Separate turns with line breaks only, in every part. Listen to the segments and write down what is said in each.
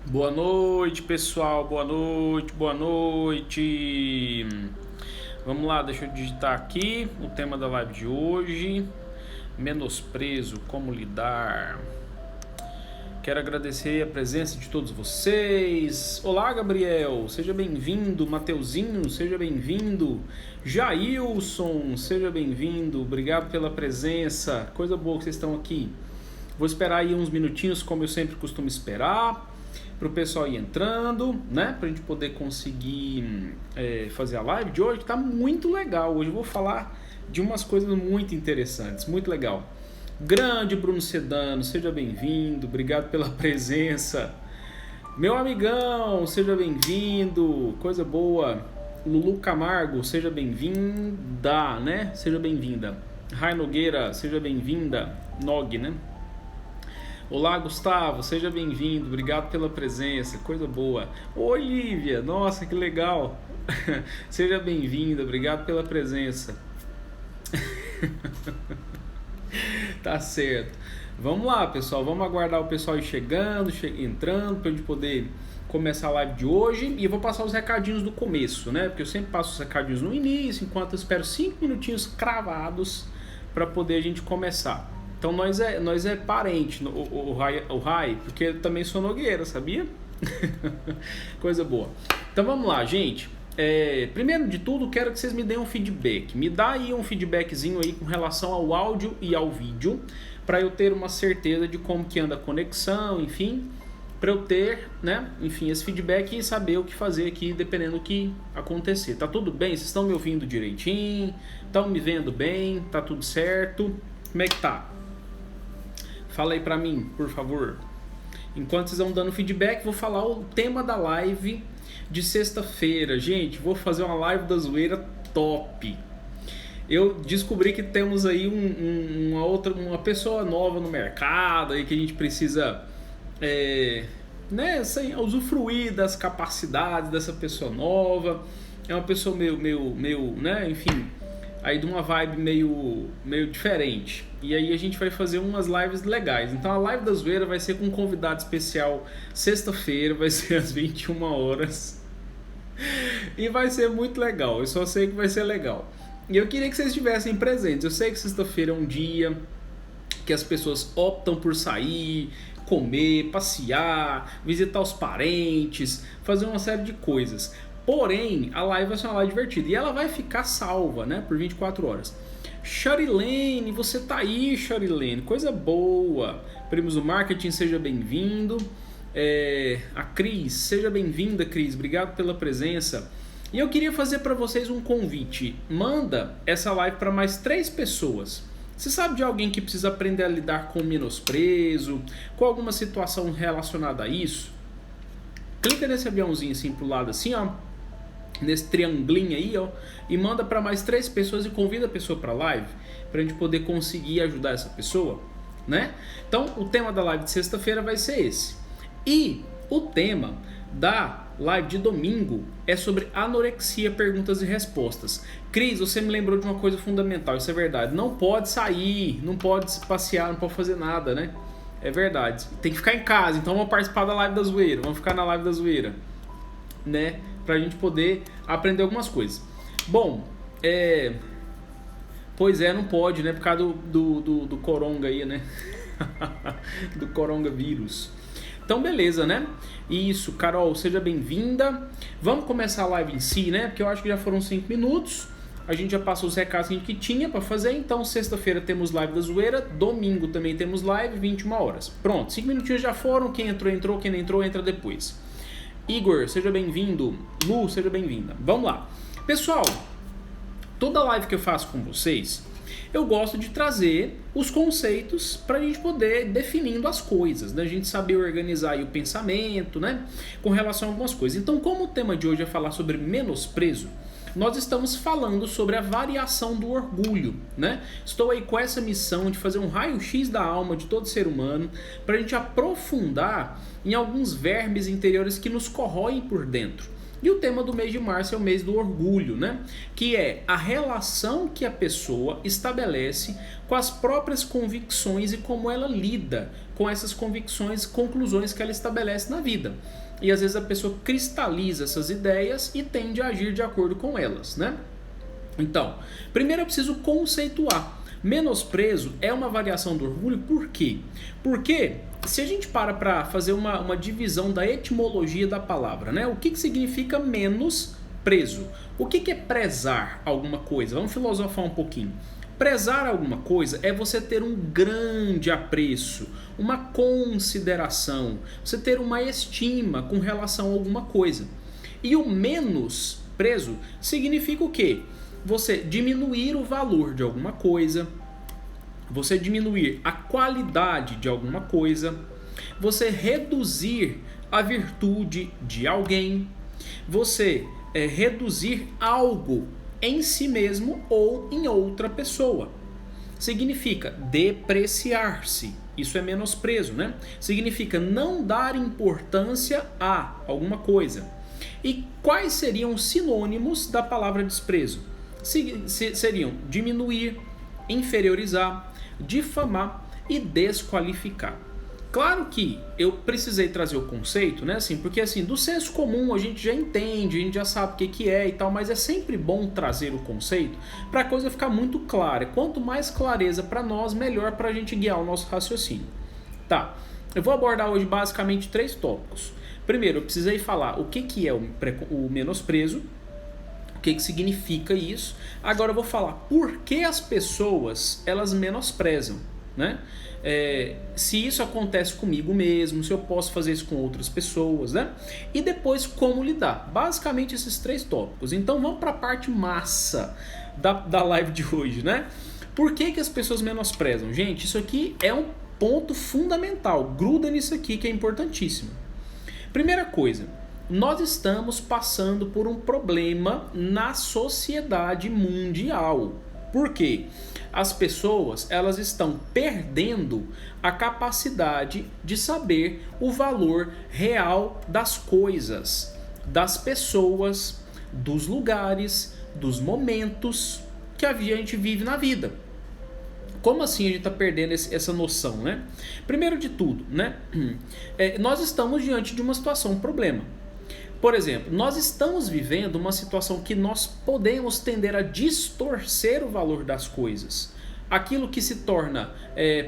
Boa noite, pessoal. Boa noite, boa noite. Vamos lá, deixa eu digitar aqui o tema da live de hoje. Menosprezo, como lidar. Quero agradecer a presença de todos vocês. Olá, Gabriel, seja bem-vindo. Mateuzinho, seja bem-vindo. Jailson, seja bem-vindo. Obrigado pela presença. Coisa boa que vocês estão aqui. Vou esperar aí uns minutinhos, como eu sempre costumo esperar, para o pessoal ir entrando, né? Para a gente poder conseguir fazer a live de hoje, que tá muito legal. Hoje eu vou falar de umas coisas muito interessantes, muito legal. Grande Bruno Sedano, seja bem-vindo, obrigado pela presença. Meu amigão, seja bem-vindo, coisa boa. Lulu Camargo, seja bem-vinda, né? Seja bem-vinda. Rai Nogueira, seja bem-vinda. Nog, né? Olá, Gustavo, seja bem-vindo, obrigado pela presença, coisa boa. Oi, Lívia, nossa, que legal. Seja bem-vinda, obrigado pela presença. Tá certo. Vamos lá, pessoal, vamos aguardar o pessoal ir chegando, entrando, pra gente poder começar a live de hoje. E eu vou passar os recadinhos do começo, né? Porque eu sempre passo os recadinhos no início, enquanto eu espero 5 minutinhos cravados para poder a gente começar. Então nós é parente, o Rai, porque eu também sou Nogueira, sabia? Coisa boa. Então vamos lá, gente. Primeiro de tudo, quero que vocês me deem um feedback. Me dá aí um feedbackzinho aí com relação ao áudio e ao vídeo, para eu ter uma certeza de como que anda a conexão, enfim, para eu ter, né, enfim, esse feedback e saber o que fazer aqui, dependendo do que acontecer. Tá tudo bem? Vocês estão me ouvindo direitinho? Estão me vendo bem? Tá tudo certo? Como é que tá? Fala aí pra mim, por favor. Enquanto vocês vão dando feedback, vou falar o tema da live de sexta-feira. Gente, vou fazer uma live da zoeira top. Eu descobri que temos aí uma pessoa nova no mercado aí que a gente precisa né, assim, usufruir das capacidades dessa pessoa nova. É uma pessoa meio, né, enfim, aí de uma vibe meio diferente. E aí a gente vai fazer umas lives legais. Então a live da zoeira vai ser com um convidado especial sexta-feira, vai ser às 21 horas. E vai ser muito legal, eu só sei que vai ser legal. E eu queria que vocês estivessem presentes. Eu sei que sexta-feira é um dia que as pessoas optam por sair, comer, passear, visitar os parentes, fazer uma série de coisas. Porém, a live vai ser uma live divertida e ela vai ficar salva, né, por 24 horas. Charilene, você tá aí, Charilene, coisa boa. Primos do Marketing, seja bem-vindo. A Cris, seja bem-vinda, Cris, obrigado pela presença. E eu queria fazer para vocês um convite. Manda essa live para mais 3 pessoas. Você sabe de alguém que precisa aprender a lidar com menosprezo, com alguma situação relacionada a isso? Clica nesse aviãozinho assim pro lado assim, ó, nesse triangulinho aí, ó, e manda para mais 3 pessoas e convida a pessoa para live, para a gente poder conseguir ajudar essa pessoa, né? Então, o tema da live de sexta-feira vai ser esse. E o tema da live de domingo é sobre anorexia, perguntas e respostas. Cris, você me lembrou de uma coisa fundamental, isso é verdade. Não pode sair, não pode passear, não pode fazer nada, né? É verdade. Tem que ficar em casa, então vamos participar da live da zoeira, vamos ficar na live da zoeira, né? Pra gente poder aprender algumas coisas. Bom, pois é, não pode, né? Por causa do coronga aí, né? Do coronavírus. Então, beleza, né? Isso, Carol, seja bem-vinda. Vamos começar a live em si, né? Porque eu acho que já foram 5 minutos. A gente já passou os recados que tinha para fazer. Então, sexta-feira temos live da zoeira. Domingo também temos live, 21 horas. Pronto, 5 minutinhos já foram. Quem entrou, entrou. Quem não entrou, entra depois. Igor, seja bem-vindo. Lu, seja bem-vinda. Vamos lá. Pessoal, toda live que eu faço com vocês, eu gosto de trazer os conceitos para a gente poder definindo as coisas, né? A gente saber organizar aí o pensamento, né? Com relação a algumas coisas. Então, como o tema de hoje é falar sobre menosprezo, nós estamos falando sobre a variação do orgulho, né? Estou aí com essa missão de fazer um raio-x da alma de todo ser humano para a gente aprofundar em alguns vermes interiores que nos corroem por dentro. E o tema do mês de março é o mês do orgulho, né? Que é a relação que a pessoa estabelece com as próprias convicções e como ela lida com essas convicções, conclusões que ela estabelece na vida. E às vezes a pessoa cristaliza essas ideias e tende a agir de acordo com elas, né? Então, primeiro eu preciso conceituar. Menosprezo é uma variação do orgulho, por quê? Porque se a gente para fazer uma divisão da etimologia da palavra, né? O que significa menosprezo? O que é prezar alguma coisa? Vamos filosofar um pouquinho. Prezar alguma coisa é você ter um grande apreço, uma consideração, você ter uma estima com relação a alguma coisa. E o menosprezo significa o quê? Você diminuir o valor de alguma coisa, você diminuir a qualidade de alguma coisa, você reduzir a virtude de alguém, você reduzir algo em si mesmo ou em outra pessoa. Significa depreciar-se. Isso é menosprezo, né? Significa não dar importância a alguma coisa. E quais seriam os sinônimos da palavra desprezo? Seriam diminuir, inferiorizar, difamar e desqualificar. Claro que eu precisei trazer o conceito, né? Assim, porque assim, do senso comum a gente já entende, a gente já sabe o que é e tal, mas é sempre bom trazer o conceito para a coisa ficar muito clara. Quanto mais clareza para nós, melhor para a gente guiar o nosso raciocínio. Tá, eu vou abordar hoje basicamente 3 tópicos. Primeiro, eu precisei falar o que é o menosprezo, o que significa isso. Agora eu vou falar por que as pessoas elas menosprezam, né? Se isso acontece comigo mesmo, se eu posso fazer isso com outras pessoas, né? E depois como lidar. Basicamente esses 3 tópicos. Então vamos para a parte massa da live de hoje, né? Por que as pessoas menosprezam? Gente, isso aqui é um ponto fundamental. Gruda nisso aqui que é importantíssimo. Primeira coisa, nós estamos passando por um problema na sociedade mundial. Por quê? As pessoas elas estão perdendo a capacidade de saber o valor real das coisas, das pessoas, dos lugares, dos momentos que a gente vive na vida. Como assim a gente está perdendo essa noção, né? Primeiro de tudo, né? Nós estamos diante de uma situação, um problema. Por exemplo, nós estamos vivendo uma situação que nós podemos tender a distorcer o valor das coisas. Aquilo que se torna,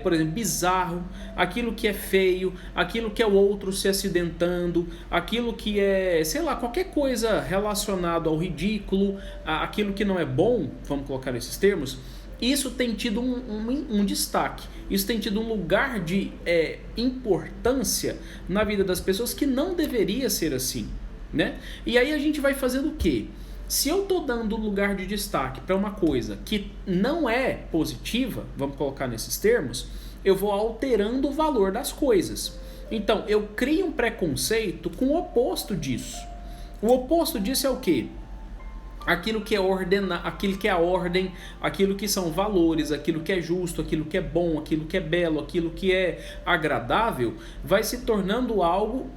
por exemplo, bizarro, aquilo que é feio, aquilo que é o outro se acidentando, aquilo que é, sei lá, qualquer coisa relacionada ao ridículo, aquilo que não é bom, vamos colocar nesses termos, isso tem tido um destaque, isso tem tido um lugar de importância na vida das pessoas que não deveria ser assim. Né? E aí a gente vai fazendo o quê? Se eu estou dando lugar de destaque para uma coisa que não é positiva, vamos colocar nesses termos, eu vou alterando o valor das coisas. Então eu crio um preconceito com o oposto disso. O oposto disso é o quê? Aquilo que é aquilo que é a ordem, aquilo que são valores, aquilo que é justo, aquilo que é bom, aquilo que é belo, aquilo que é agradável, vai se tornando algo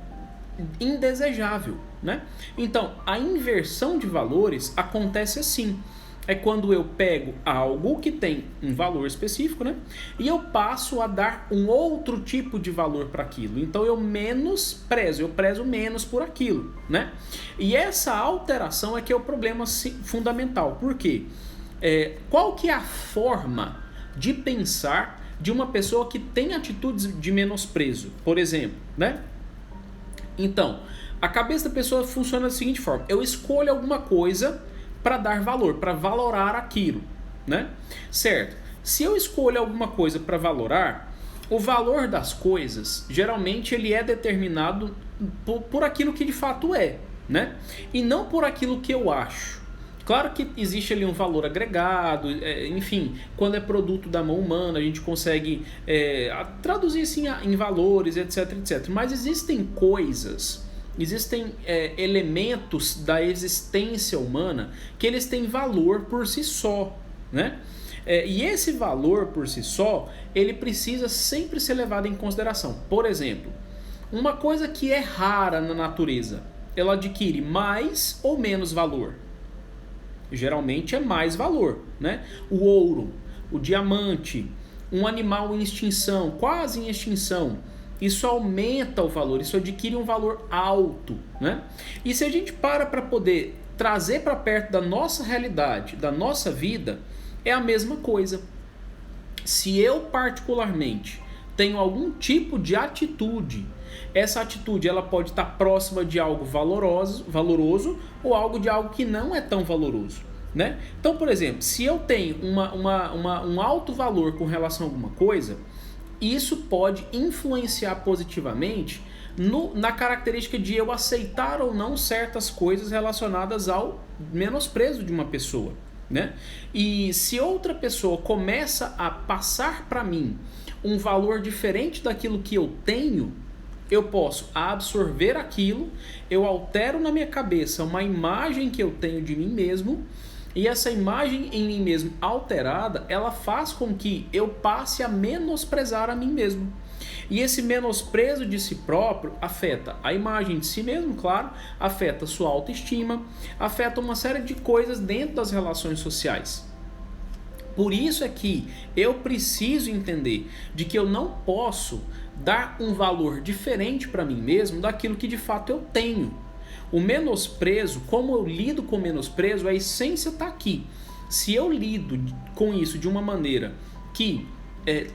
indesejável, né? Então, a inversão de valores acontece assim. É quando eu pego algo que tem um valor específico, né? E eu passo a dar um outro tipo de valor para aquilo. Então eu prezo menos por aquilo, né? E essa alteração é que é o problema fundamental. Por quê? Qual que é a forma de pensar de uma pessoa que tem atitudes de menosprezo, por exemplo, né? Então, a cabeça da pessoa funciona da seguinte forma: eu escolho alguma coisa para dar valor, para valorar aquilo, né? Certo? Se eu escolho alguma coisa para valorar, o valor das coisas, geralmente ele é determinado por aquilo que de fato é, né? E não por aquilo que eu acho. Claro que existe ali um valor agregado, enfim, quando é produto da mão humana, a gente consegue traduzir assim em valores, etc, etc. Mas existem coisas, existem elementos da existência humana que eles têm valor por si só, né? E esse valor por si só, ele precisa sempre ser levado em consideração. Por exemplo, uma coisa que é rara na natureza, ela adquire mais ou menos valor? Geralmente é mais valor, né? O ouro, o diamante, um animal em extinção, quase em extinção, isso aumenta o valor, isso adquire um valor alto, né? E se a gente para poder trazer para perto da nossa realidade, da nossa vida, é a mesma coisa. Se eu particularmente tenho algum tipo de atitude, essa atitude ela pode estar próxima de algo valoroso ou algo que não é tão valoroso, né? Então, por exemplo, se eu tenho um alto valor com relação a alguma coisa, isso pode influenciar positivamente na característica de eu aceitar ou não certas coisas relacionadas ao menosprezo de uma pessoa, né? E se outra pessoa começa a passar para mim um valor diferente daquilo que eu tenho, eu posso absorver aquilo, eu altero na minha cabeça uma imagem que eu tenho de mim mesmo, e essa imagem em mim mesmo alterada, ela faz com que eu passe a menosprezar a mim mesmo. E esse menosprezo de si próprio afeta a imagem de si mesmo, claro, afeta a sua autoestima, afeta uma série de coisas dentro das relações sociais. Por isso é que eu preciso entender de que eu não posso dar um valor diferente para mim mesmo daquilo que de fato eu tenho. O menosprezo, como eu lido com o menosprezo, a essência está aqui. Se eu lido com isso de uma maneira que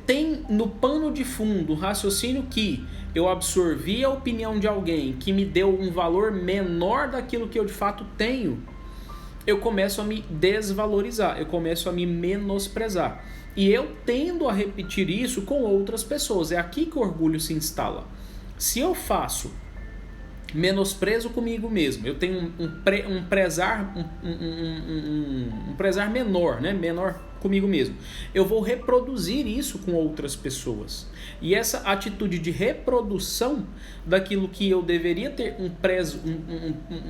tem no pano de fundo o raciocínio que eu absorvi a opinião de alguém que me deu um valor menor daquilo que eu de fato tenho, eu começo a me desvalorizar, eu começo a me menosprezar. E eu tendo a repetir isso com outras pessoas. É aqui que o orgulho se instala. Se eu faço menosprezo comigo mesmo, eu tenho um prezar menor, né? Menor comigo mesmo, eu vou reproduzir isso com outras pessoas. E essa atitude de reprodução daquilo que eu deveria ter um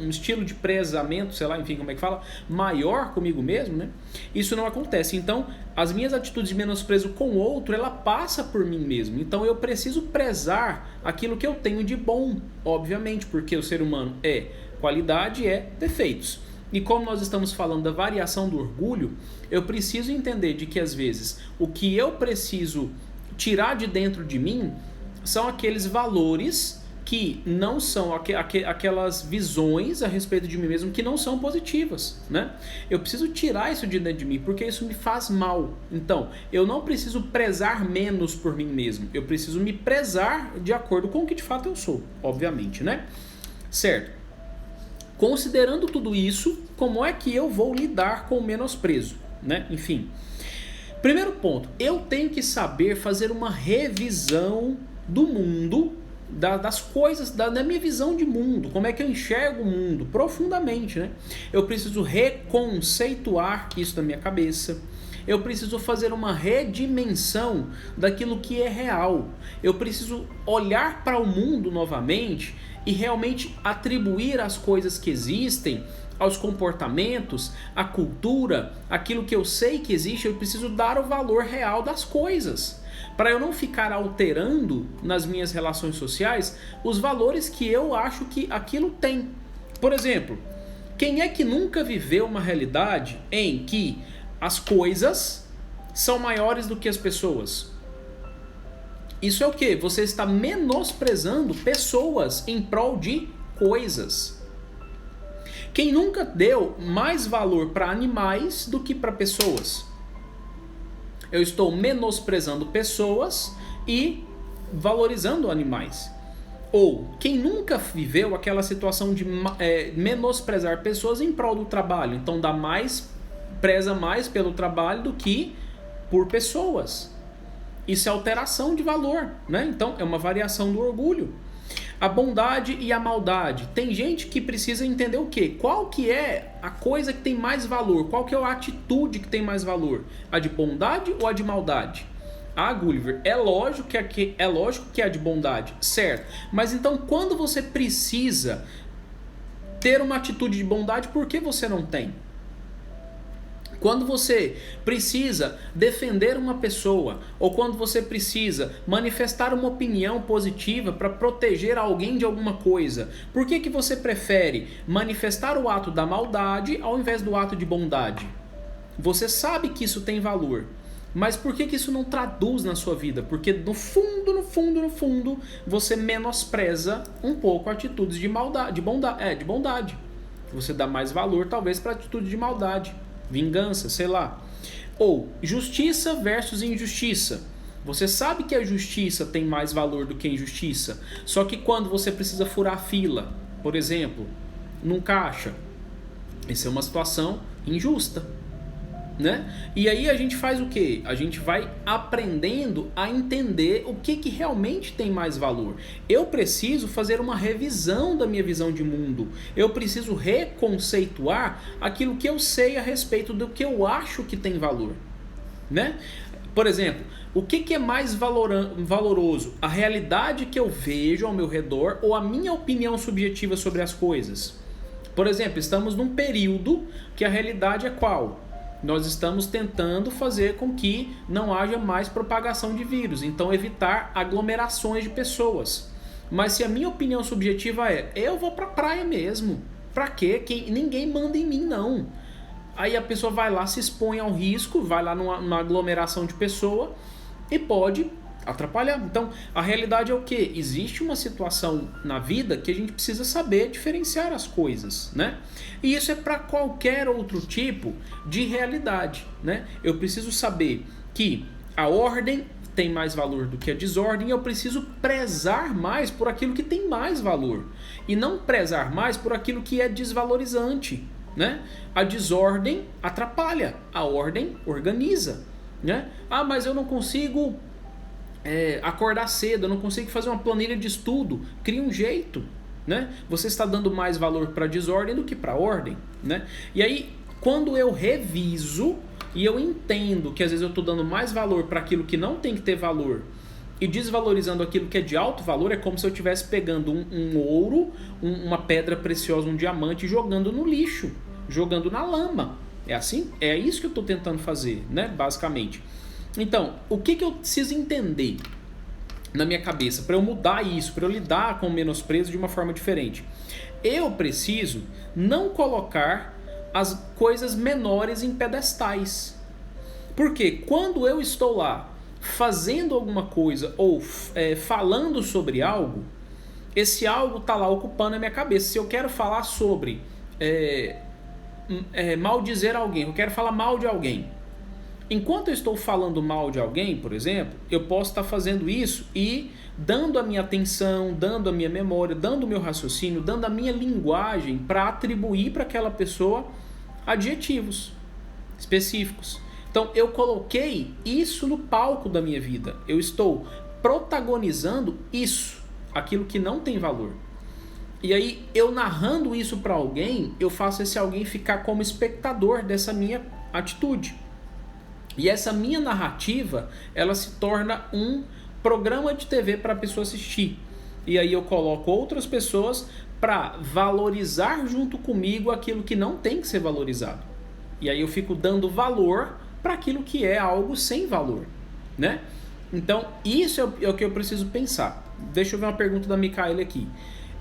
estilo de prezamento, sei lá, enfim, como é que fala, maior comigo mesmo, né? Isso não acontece. Então, as minhas atitudes de menosprezo com o outro, ela passa por mim mesmo. Então, eu preciso prezar aquilo que eu tenho de bom, obviamente, porque o ser humano é qualidade, é defeitos. E como nós estamos falando da variação do orgulho, eu preciso entender de que às vezes o que eu preciso tirar de dentro de mim são aqueles valores que não são aquelas visões a respeito de mim mesmo que não são positivas, né? Eu preciso tirar isso de dentro de mim porque isso me faz mal. Então, eu não preciso prezar menos por mim mesmo, eu preciso me prezar de acordo com o que de fato eu sou, obviamente, né? Certo? Considerando tudo isso, como é que eu vou lidar com o menosprezo, né? Enfim, primeiro ponto, eu tenho que saber fazer uma revisão do mundo, das coisas, da minha visão de mundo, como é que eu enxergo o mundo profundamente, né? Eu preciso reconceituar isso da minha cabeça. Eu preciso fazer uma redimensão daquilo que é real. Eu preciso olhar para o mundo novamente e realmente atribuir as coisas que existem, aos comportamentos, à cultura, aquilo que eu sei que existe. Eu preciso dar o valor real das coisas, para eu não ficar alterando nas minhas relações sociais os valores que eu acho que aquilo tem. Por exemplo, quem é que nunca viveu uma realidade em que as coisas são maiores do que as pessoas? Isso é o quê? Você está menosprezando pessoas em prol de coisas. Quem nunca deu mais valor para animais do que para pessoas? Eu estou menosprezando pessoas e valorizando animais. Ou quem nunca viveu aquela situação de menosprezar pessoas em prol do trabalho? Então preza mais pelo trabalho do que por pessoas. Isso é alteração de valor, né? Então é uma variação do orgulho. A bondade e a maldade. Tem gente que precisa entender o quê? Qual que é a coisa que tem mais valor? Qual que é a atitude que tem mais valor? A de bondade ou a de maldade? Ah, Gulliver, é lógico que é a de bondade, certo? Mas então quando você precisa ter uma atitude de bondade, por que você não tem? Quando você precisa defender uma pessoa ou quando você precisa manifestar uma opinião positiva para proteger alguém de alguma coisa, por que você prefere manifestar o ato da maldade ao invés do ato de bondade? Você sabe que isso tem valor, mas por que isso não traduz na sua vida? Porque no fundo, você menospreza um pouco atitudes de maldade, de bondade. Você dá mais valor talvez para atitude de maldade. Vingança, sei lá. Ou justiça versus injustiça. Você sabe que a justiça tem mais valor do que a injustiça. Só que quando você precisa furar fila, por exemplo, num caixa, isso é uma situação injusta, né? E aí a gente faz o quê? A gente vai aprendendo a entender o que realmente tem mais valor. Eu preciso fazer uma revisão da minha visão de mundo. Eu preciso reconceituar aquilo que eu sei a respeito do que eu acho que tem valor, né? Por exemplo, o que é mais valoroso? A realidade que eu vejo ao meu redor ou a minha opinião subjetiva sobre as coisas? Por exemplo, estamos num período que a realidade é qual? Nós estamos tentando fazer com que não haja mais propagação de vírus, então evitar aglomerações de pessoas. Mas se a minha opinião subjetiva é, eu vou pra praia mesmo, pra quê? Ninguém manda em mim não. Aí a pessoa vai lá, se expõe ao risco, vai lá numa aglomeração de pessoa e pode atrapalhar. Então, a realidade é o quê? Existe uma situação na vida que a gente precisa saber diferenciar as coisas, né? E isso é para qualquer outro tipo de realidade, né? Eu preciso saber que a ordem tem mais valor do que a desordem e eu preciso prezar mais por aquilo que tem mais valor e não prezar mais por aquilo que é desvalorizante, né? A desordem atrapalha, a ordem organiza, né? Ah, mas eu não consigo acordar cedo, eu não consigo fazer uma planilha de estudo. Cria um jeito, né? Você está dando mais valor para a desordem do que para a ordem, né? E aí, quando eu reviso e eu entendo que às vezes eu estou dando mais valor para aquilo que não tem que ter valor e desvalorizando aquilo que é de alto valor, é como se eu estivesse pegando um ouro, uma pedra preciosa, um diamante e jogando no lixo, jogando na lama. É assim? É isso que eu estou tentando fazer, né? Basicamente. Então, o que eu preciso entender na minha cabeça para eu mudar isso, para eu lidar com o menosprezo de uma forma diferente? Eu preciso não colocar as coisas menores em pedestais. Porque quando eu estou lá fazendo alguma coisa ou falando sobre algo, esse algo está lá ocupando a minha cabeça. Se eu quero falar sobre maldizer alguém, eu quero falar mal de alguém. Enquanto eu estou falando mal de alguém, por exemplo, eu posso estar fazendo isso e dando a minha atenção, dando a minha memória, dando o meu raciocínio, dando a minha linguagem para atribuir para aquela pessoa adjetivos específicos. Então eu coloquei isso no palco da minha vida. Eu estou protagonizando isso, aquilo que não tem valor. E aí eu narrando isso para alguém, eu faço esse alguém ficar como espectador dessa minha atitude. E essa minha narrativa, ela se torna um programa de TV para a pessoa assistir. E aí eu coloco outras pessoas para valorizar junto comigo aquilo que não tem que ser valorizado. E aí eu fico dando valor para aquilo que é algo sem valor, né? Então, isso é o que eu preciso pensar. Deixa eu ver uma pergunta da Micaela aqui.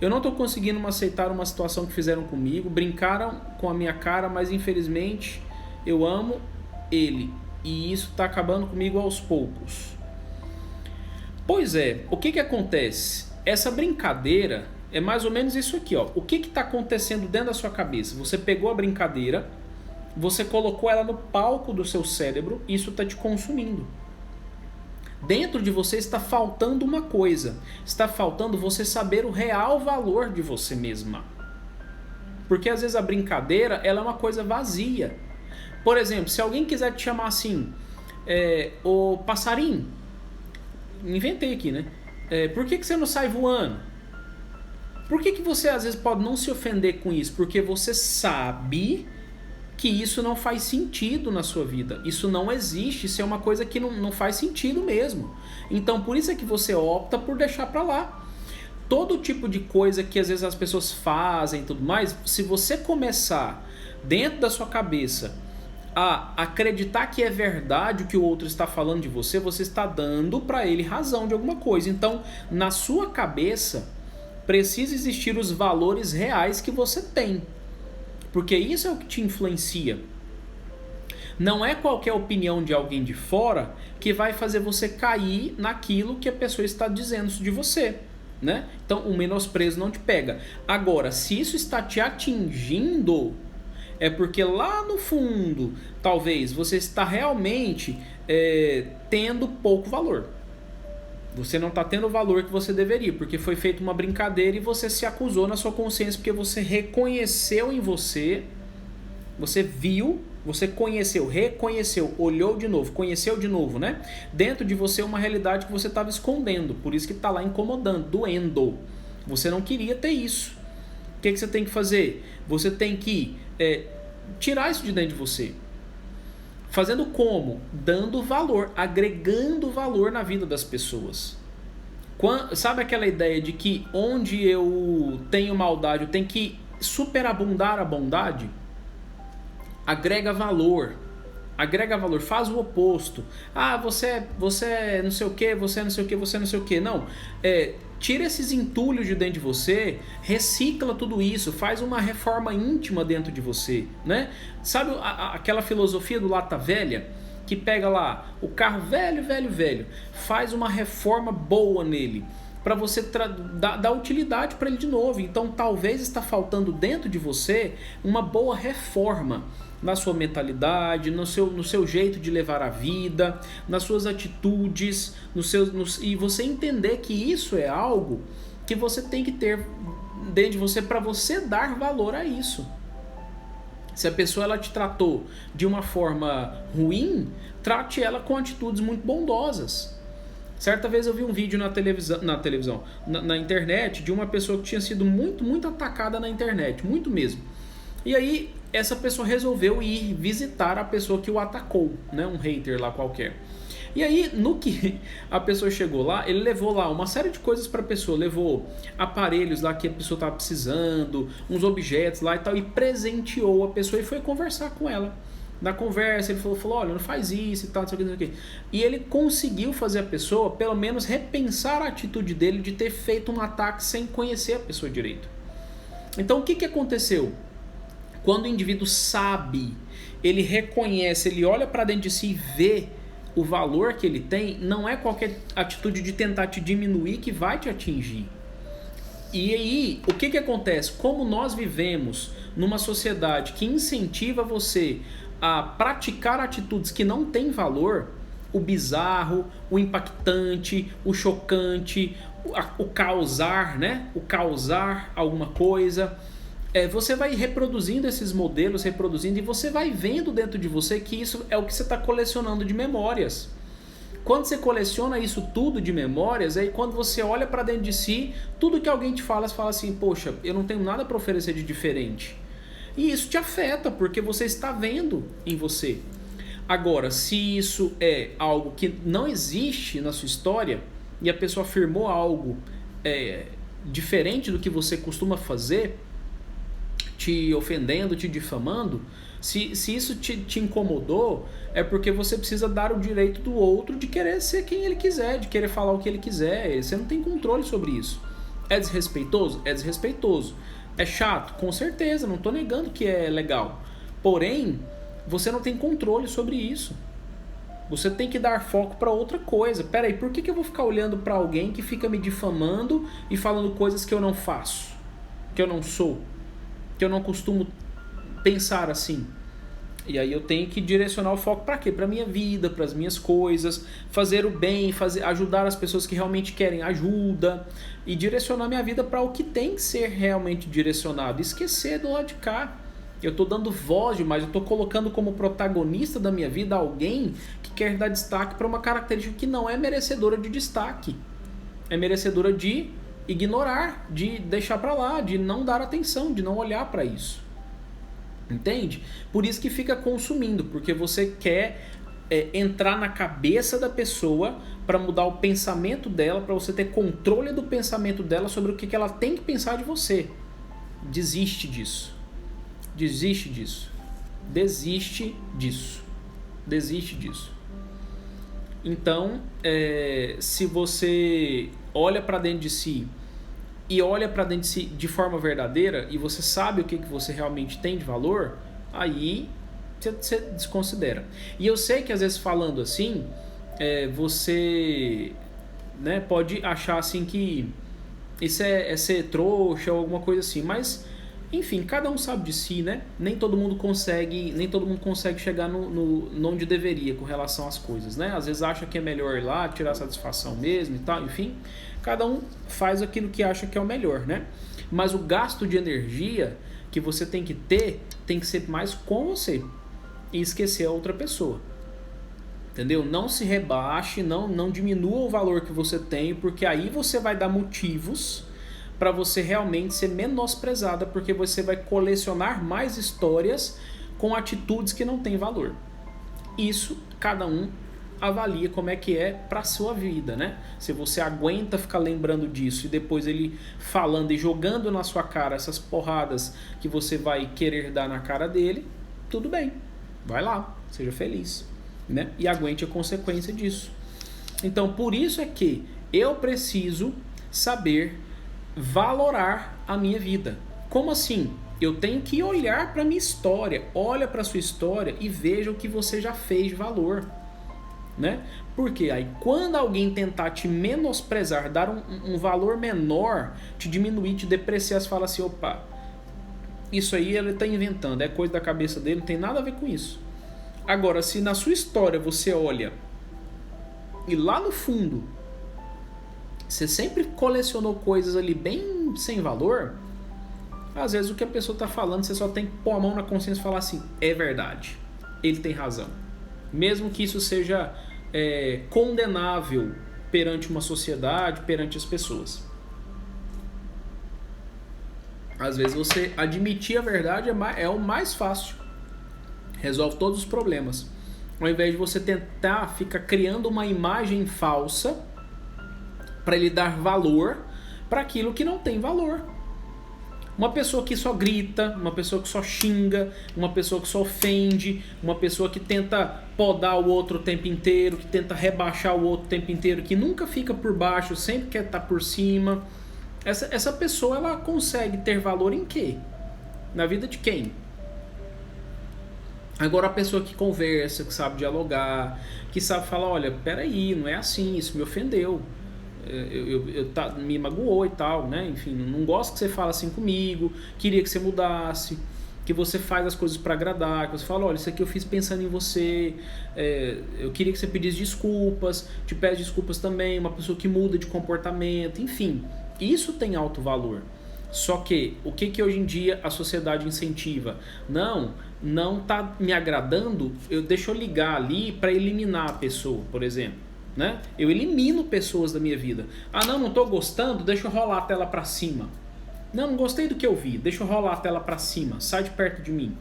Eu não estou conseguindo aceitar uma situação que fizeram comigo, brincaram com a minha cara, mas infelizmente eu amo ele. E isso está acabando comigo aos poucos. Pois é, o que acontece? Essa brincadeira é mais ou menos isso aqui, ó. O que está acontecendo dentro da sua cabeça? Você pegou a brincadeira, você colocou ela no palco do seu cérebro e isso está te consumindo. Dentro de você está faltando uma coisa. Está faltando você saber o real valor de você mesma. Porque às vezes a brincadeira ela é uma coisa vazia. Por exemplo, se alguém quiser te chamar assim, ô passarinho, inventei aqui, né? Por que você não sai voando? Por que você às vezes pode não se ofender com isso? Porque você sabe que isso não faz sentido na sua vida. Isso não existe, isso é uma coisa que não faz sentido mesmo. Então por isso é que você opta por deixar pra lá. Todo tipo de coisa que às vezes as pessoas fazem e tudo mais, se você começar dentro da sua cabeça a acreditar que é verdade o que o outro está falando de você, você está dando para ele razão de alguma coisa. Então, na sua cabeça, precisa existir os valores reais que você tem, porque isso é o que te influencia. Não é qualquer opinião de alguém de fora que vai fazer você cair naquilo que a pessoa está dizendo de você, né? Então, o menosprezo não te pega. Agora, se isso está te atingindo, é porque lá no fundo, talvez, você está realmente tendo pouco valor. Você não está tendo o valor que você deveria, porque foi feita uma brincadeira e você se acusou na sua consciência, porque você reconheceu em você, você viu, você conheceu, reconheceu, olhou de novo, conheceu de novo, né? Dentro de você uma realidade que você estava escondendo, por isso que está lá incomodando, doendo. Você não queria ter isso. O que você tem que fazer? Você tem que tirar isso de dentro de você. Fazendo como? Dando valor, agregando valor na vida das pessoas. Sabe aquela ideia de que onde eu tenho maldade, eu tenho que superabundar a bondade? Agrega valor. Agrega valor, faz o oposto. Ah, você não sei o que, você não sei o que, você não sei o que. Não, tira esses entulhos de dentro de você, recicla tudo isso, faz uma reforma íntima dentro de você, né? Sabe aquela filosofia do lata velha? Que pega lá o carro velho, faz uma reforma boa nele, para você dar utilidade para ele de novo. Então talvez está faltando dentro de você uma boa reforma na sua mentalidade, no seu jeito de levar a vida, nas suas atitudes, e você entender que isso é algo que você tem que ter dentro de você para você dar valor a isso. Se a pessoa ela te tratou de uma forma ruim, trate ela com atitudes muito bondosas. Certa vez eu vi um vídeo na internet, de uma pessoa que tinha sido muito, muito atacada na internet, muito mesmo. E aí essa pessoa resolveu ir visitar a pessoa que o atacou, né? Um hater lá qualquer. E aí, no que a pessoa chegou lá, ele levou lá uma série de coisas para a pessoa. Levou aparelhos lá que a pessoa estava precisando, uns objetos lá e tal, e presenteou a pessoa e foi conversar com ela. Na conversa, ele falou, olha, não faz isso e tal, não sei o que. E ele conseguiu fazer a pessoa, pelo menos, repensar a atitude dele de ter feito um ataque sem conhecer a pessoa direito. Então, o que aconteceu? Quando o indivíduo sabe, ele reconhece, ele olha para dentro de si e vê o valor que ele tem, não é qualquer atitude de tentar te diminuir que vai te atingir. E aí, o que acontece? Como nós vivemos numa sociedade que incentiva você a praticar atitudes que não têm valor, o bizarro, o impactante, o chocante, o causar, né? O causar alguma coisa. Você vai reproduzindo esses modelos, e você vai vendo dentro de você que isso é o que você está colecionando de memórias. Quando você coleciona isso tudo de memórias, aí quando você olha para dentro de si, tudo que alguém te fala, você fala assim, poxa, eu não tenho nada para oferecer de diferente. E isso te afeta, porque você está vendo em você. Agora, se isso é algo que não existe na sua história, e a pessoa afirmou algo diferente do que você costuma fazer, te ofendendo, te difamando, se isso te incomodou, é porque você precisa dar o direito do outro de querer ser quem ele quiser, de querer falar o que ele quiser. Você não tem controle sobre isso. É desrespeitoso? É desrespeitoso. É chato? Com certeza, não estou negando que é legal. Porém, você não tem controle sobre isso. Você tem que dar foco para outra coisa. Peraí, por que eu vou ficar olhando para alguém que fica me difamando e falando coisas que eu não faço, que eu não sou, que eu não costumo pensar assim? E aí eu tenho que direcionar o foco para quê? Para minha vida, para as minhas coisas, fazer o bem, ajudar as pessoas que realmente querem ajuda e direcionar minha vida para o que tem que ser realmente direcionado. Esquecer do lado de cá. Eu estou dando voz demais, eu estou colocando como protagonista da minha vida alguém que quer dar destaque para uma característica que não é merecedora de destaque. É merecedora de ignorar, de deixar para lá, de não dar atenção, de não olhar para isso. Entende? Por isso que fica consumindo, porque você quer entrar na cabeça da pessoa para mudar o pensamento dela, para você ter controle do pensamento dela sobre o que ela tem que pensar de você. Desiste disso. Desiste disso. Desiste disso. Desiste disso. Então, se você olha para dentro de si e olha para dentro de si de forma verdadeira e você sabe o que você realmente tem de valor, aí você desconsidera. E eu sei que às vezes falando assim, você, né, pode achar assim que isso é ser trouxa ou alguma coisa assim, mas enfim, cada um sabe de si, né? Nem todo mundo consegue chegar no onde deveria com relação às coisas, né? Às vezes acha que é melhor ir lá, tirar satisfação mesmo e tal, enfim. Cada um faz aquilo que acha que é o melhor, né? Mas o gasto de energia que você tem que ser mais com você e esquecer a outra pessoa. Entendeu? Não se rebaixe, não diminua o valor que você tem, porque aí você vai dar motivos para você realmente ser menosprezada, porque você vai colecionar mais histórias com atitudes que não têm valor. Isso, cada um avalia como é que é para sua vida, né? Se você aguenta ficar lembrando disso e depois ele falando e jogando na sua cara essas porradas que você vai querer dar na cara dele, tudo bem, vai lá, seja feliz, né? E aguente a consequência disso. Então, por isso é que eu preciso saber valorar a minha vida. Como assim? Eu tenho que olhar para a minha história. Olha para a sua história e veja o que você já fez de valor, né? Porque aí quando alguém tentar te menosprezar, dar um valor menor, te diminuir, te depreciar, você fala assim, opa, isso aí ele está inventando, é coisa da cabeça dele, não tem nada a ver com isso. Agora, se na sua história você olha e lá no fundo você sempre colecionou coisas ali bem sem valor, às vezes o que a pessoa está falando, você só tem que pôr a mão na consciência e falar assim, é verdade, ele tem razão. Mesmo que isso seja condenável perante uma sociedade, perante as pessoas. Às vezes você admitir a verdade é o mais fácil. Resolve todos os problemas. Ao invés de você tentar ficar criando uma imagem falsa para ele dar valor para aquilo que não tem valor. Uma pessoa que só grita, uma pessoa que só xinga, uma pessoa que só ofende, uma pessoa que tenta podar o outro o tempo inteiro, que tenta rebaixar o outro o tempo inteiro, que nunca fica por baixo, sempre quer estar por cima. Essa pessoa, ela consegue ter valor em quê? Na vida de quem? Agora a pessoa que conversa, que sabe dialogar, que sabe falar, olha, peraí, não é assim, isso me ofendeu. Me magoou e tal, né? Enfim, não gosto que você fale assim comigo, queria que você mudasse, que você faz as coisas para agradar, que você fala, olha, isso aqui eu fiz pensando em você, eu queria que você pedisse desculpas, te pede desculpas também, uma pessoa que muda de comportamento, enfim, isso tem alto valor. Só que, o que hoje em dia a sociedade incentiva? Não tá me agradando, deixa eu ligar ali para eliminar a pessoa, por exemplo. Né? Eu elimino pessoas da minha vida. Não tô gostando, deixa eu rolar a tela para cima. Não gostei do que eu vi, deixa eu rolar a tela para cima, sai de perto de mim.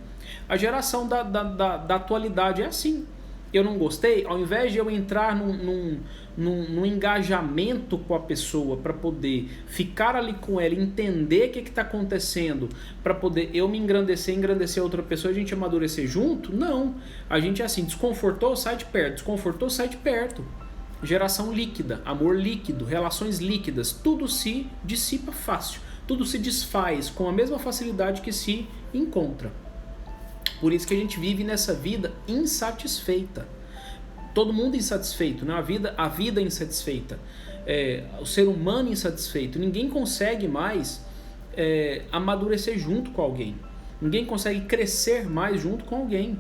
A geração da atualidade é assim. Eu não gostei, ao invés de eu entrar num engajamento com a pessoa para poder ficar ali com ela, entender o que está acontecendo, para poder eu me engrandecer outra pessoa, a gente amadurecer junto, não. A gente é assim, desconfortou, sai de perto, desconfortou, sai de perto. Geração líquida, amor líquido, relações líquidas, tudo se dissipa fácil, tudo se desfaz com a mesma facilidade que se encontra. Por isso que a gente vive nessa vida insatisfeita. Todo mundo insatisfeito, né? A vida insatisfeita, o ser humano insatisfeito. Ninguém consegue mais amadurecer junto com alguém. Ninguém consegue crescer mais junto com alguém.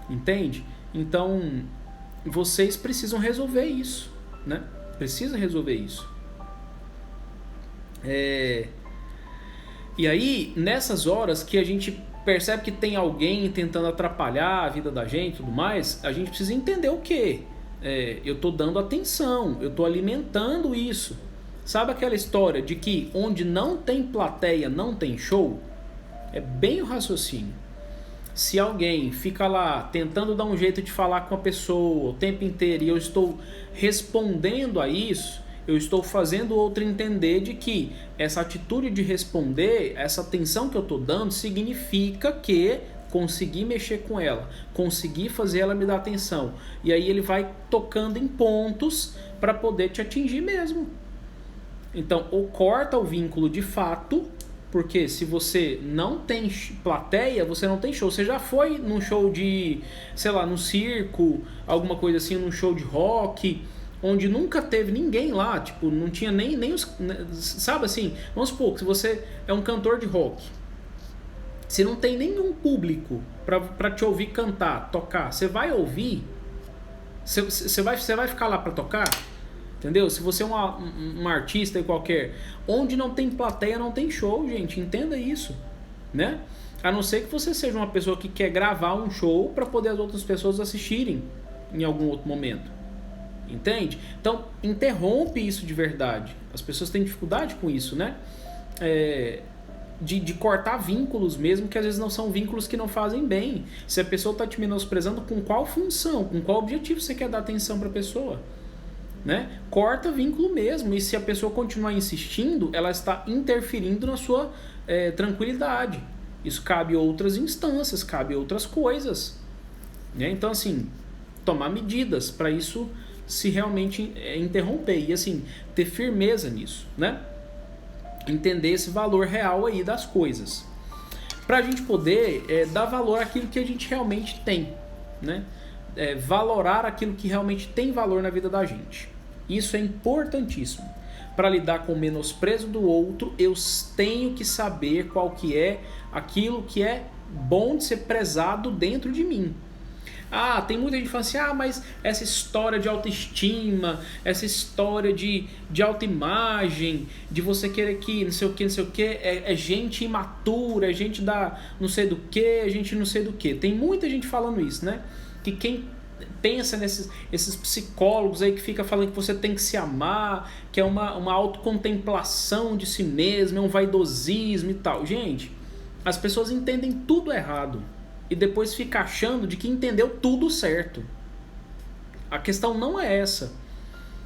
Entende? Então, vocês precisam resolver isso, né? Precisam resolver isso. E aí, nessas horas que a gente percebe que tem alguém tentando atrapalhar a vida da gente e tudo mais, a gente precisa entender o quê? Eu estou dando atenção, eu estou alimentando isso. Sabe aquela história de que onde não tem plateia, não tem show? É bem o raciocínio. Se alguém fica lá tentando dar um jeito de falar com a pessoa o tempo inteiro e eu estou respondendo a isso, eu estou fazendo outro entender de que essa atitude de responder, essa atenção que eu estou dando, significa que conseguir mexer com ela, conseguir fazer ela me dar atenção. E aí ele vai tocando em pontos para poder te atingir mesmo. Então, ou corta o vínculo de fato, porque se você não tem plateia, você não tem show. Você já foi num show de, sei lá, num circo, alguma coisa assim, num show de rock, onde nunca teve ninguém lá, tipo, não tinha nem os... Sabe assim, vamos supor que se você é um cantor de rock, se não tem nenhum público pra te ouvir cantar, tocar, você vai ouvir? Você vai ficar lá pra tocar? Entendeu? Se você é um artista qualquer, onde não tem plateia, não tem show, gente. Entenda isso, né? A não ser que você seja uma pessoa que quer gravar um show para poder as outras pessoas assistirem em algum outro momento. Entende? Então, interrompe isso de verdade. As pessoas têm dificuldade com isso, né? De cortar vínculos mesmo, que às vezes não são vínculos que não fazem bem. Se a pessoa está te menosprezando, com qual função, com qual objetivo você quer dar atenção para a pessoa? Né? Corta vínculo mesmo, e se a pessoa continuar insistindo, ela está interferindo na sua tranquilidade. Isso cabe a outras instâncias, cabe a outras coisas, né? Então assim, tomar medidas para isso se realmente interromper, e assim, ter firmeza nisso, né? Entender esse valor real aí das coisas, para a gente poder dar valor àquilo que a gente realmente tem, né? Valorar aquilo que realmente tem valor na vida da gente. Isso é importantíssimo. Para lidar com o menosprezo do outro, eu tenho que saber qual que é aquilo que é bom de ser prezado dentro de mim. Tem muita gente que fala assim, mas essa história de autoestima, essa história de autoimagem, de você querer que não sei o que, é gente imatura, é gente da não sei do que, é gente não sei do que. Tem muita gente falando isso, né? Que quem pensa esses psicólogos aí que fica falando que você tem que se amar, que é uma autocontemplação de si mesmo, é um vaidosismo e tal. Gente, as pessoas entendem tudo errado e depois fica achando de que entendeu tudo certo. A questão não é essa.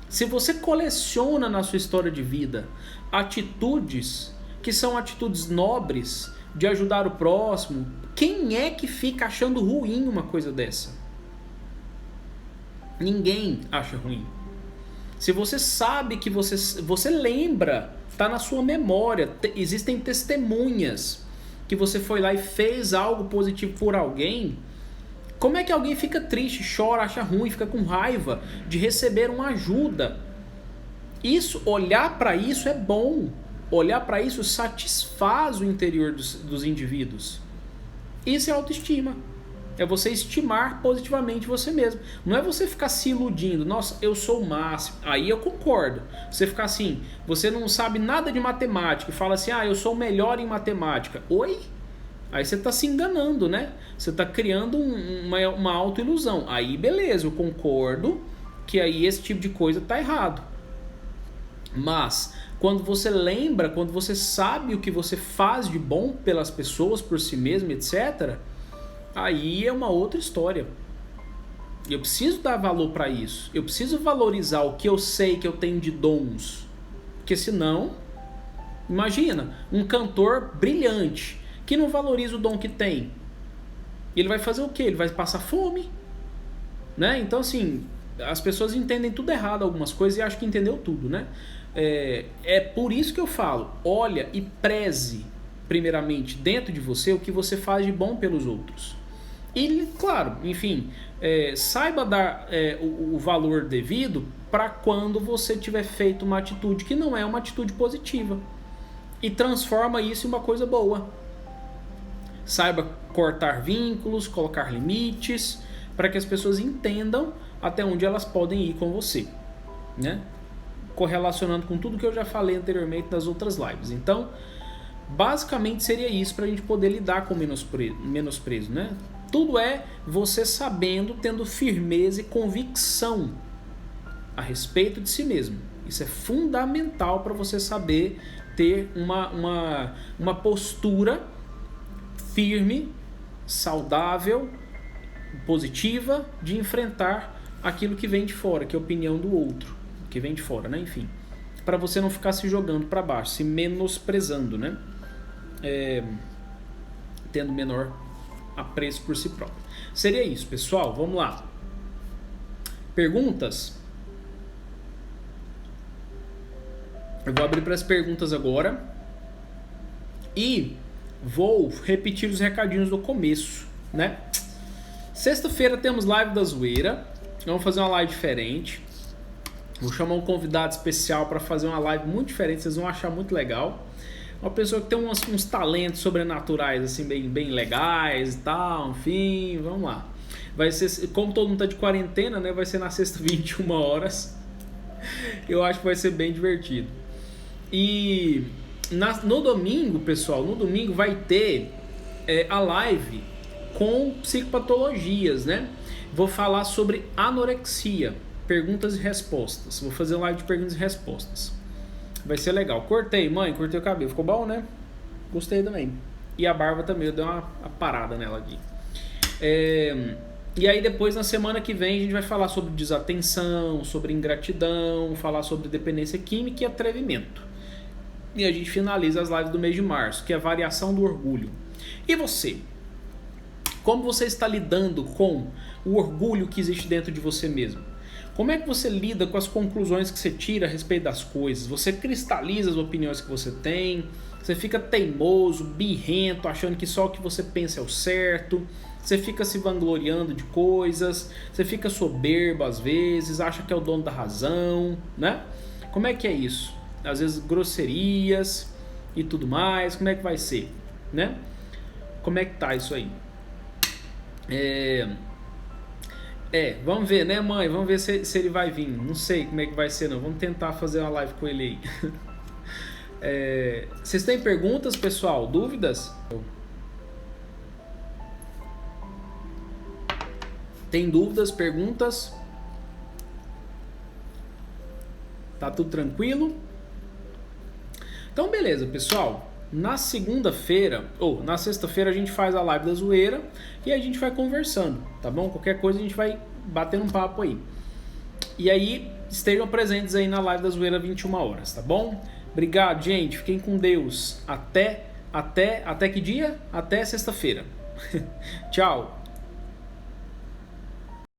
Se você coleciona na sua história de vida atitudes que são atitudes nobres de ajudar o próximo, quem é que fica achando ruim uma coisa dessa? Ninguém acha ruim. Se você sabe que você lembra, está na sua memória, existem testemunhas que você foi lá e fez algo positivo por alguém, como é que alguém fica triste, chora, acha ruim, fica com raiva de receber uma ajuda? Olhar para isso é bom. Olhar para isso satisfaz o interior dos indivíduos. Isso é autoestima. É você estimar positivamente você mesmo. Não é você ficar se iludindo. Nossa, eu sou o máximo. Aí eu concordo. Você ficar assim, você não sabe nada de matemática e fala assim, eu sou o melhor em matemática. Oi? Aí você está se enganando, né? Você está criando uma autoilusão. Aí beleza, eu concordo que aí esse tipo de coisa está errado. Mas quando você lembra, quando você sabe o que você faz de bom pelas pessoas, por si mesmo, etc., aí é uma outra história. Eu preciso dar valor para isso. Eu preciso valorizar o que eu sei que eu tenho de dons. Porque senão, imagina, um cantor brilhante que não valoriza o dom que tem. Ele vai fazer o quê? Ele vai passar fome, né? Então assim, as pessoas entendem tudo errado algumas coisas e acham que entendeu tudo, né? É por isso que eu falo, olha e preze primeiramente dentro de você o que você faz de bom pelos outros. E, claro, enfim, saiba dar o valor devido para quando você tiver feito uma atitude que não é uma atitude positiva. E transforma isso em uma coisa boa. Saiba cortar vínculos, colocar limites, para que as pessoas entendam até onde elas podem ir com você, né? Correlacionando com tudo que eu já falei anteriormente nas outras lives. Então, basicamente seria isso para a gente poder lidar com o menosprezo, né? Tudo é você sabendo, tendo firmeza e convicção a respeito de si mesmo. Isso é fundamental para você saber ter uma postura firme, saudável, positiva de enfrentar aquilo que vem de fora, que é a opinião do outro, que vem de fora, né? Enfim, para você não ficar se jogando para baixo, se menosprezando, né? Tendo menor a preço por si próprio. Seria isso, pessoal. Vamos lá. Perguntas? Eu vou abrir para as perguntas agora e vou repetir os recadinhos do começo, né? Sexta-feira temos live da zoeira. Vamos fazer uma live diferente. Vou chamar um convidado especial para fazer uma live muito diferente, vocês vão achar muito legal. Uma pessoa que tem uns talentos sobrenaturais assim bem legais e tal, enfim, vamos lá. Vai ser, como todo mundo tá de quarentena, né, vai ser na sexta 21 horas. Eu acho que vai ser bem divertido. E no domingo, pessoal, no domingo vai ter a live com psicopatologias, né? Vou falar sobre anorexia. Perguntas e respostas. Vou fazer uma live de perguntas e respostas. Vai ser legal. Cortei, mãe, cortei o cabelo. Ficou bom, né? Gostei também. E a barba também, eu dei uma parada nela aqui. E aí depois, na semana que vem, a gente vai falar sobre desatenção, sobre ingratidão, falar sobre dependência química e atrevimento. E a gente finaliza as lives do mês de março, que é a variação do orgulho. E você? Como você está lidando com o orgulho que existe dentro de você mesmo? Como é que você lida com as conclusões que você tira a respeito das coisas? Você cristaliza as opiniões que você tem? Você fica teimoso, birrento, achando que só o que você pensa é o certo? Você fica se vangloriando de coisas? Você fica soberbo às vezes, acha que é o dono da razão, né? Como é que é isso? Às vezes grosserias e tudo mais, como é que vai ser, né? Como é que tá isso aí? Vamos ver, né, mãe? Vamos ver se ele vai vir. Não sei como é que vai ser, não. Vamos tentar fazer uma live com ele aí. Vocês têm perguntas, pessoal? Dúvidas? Tem dúvidas, perguntas? Tá tudo tranquilo? Então, beleza, pessoal. Na segunda-feira, ou na sexta-feira, a gente faz a live da zoeira e a gente vai conversando, tá bom? Qualquer coisa a gente vai batendo um papo aí. E aí, estejam presentes aí na live da zoeira 21 horas, tá bom? Obrigado, gente. Fiquem com Deus. Até que dia? Até sexta-feira. Tchau.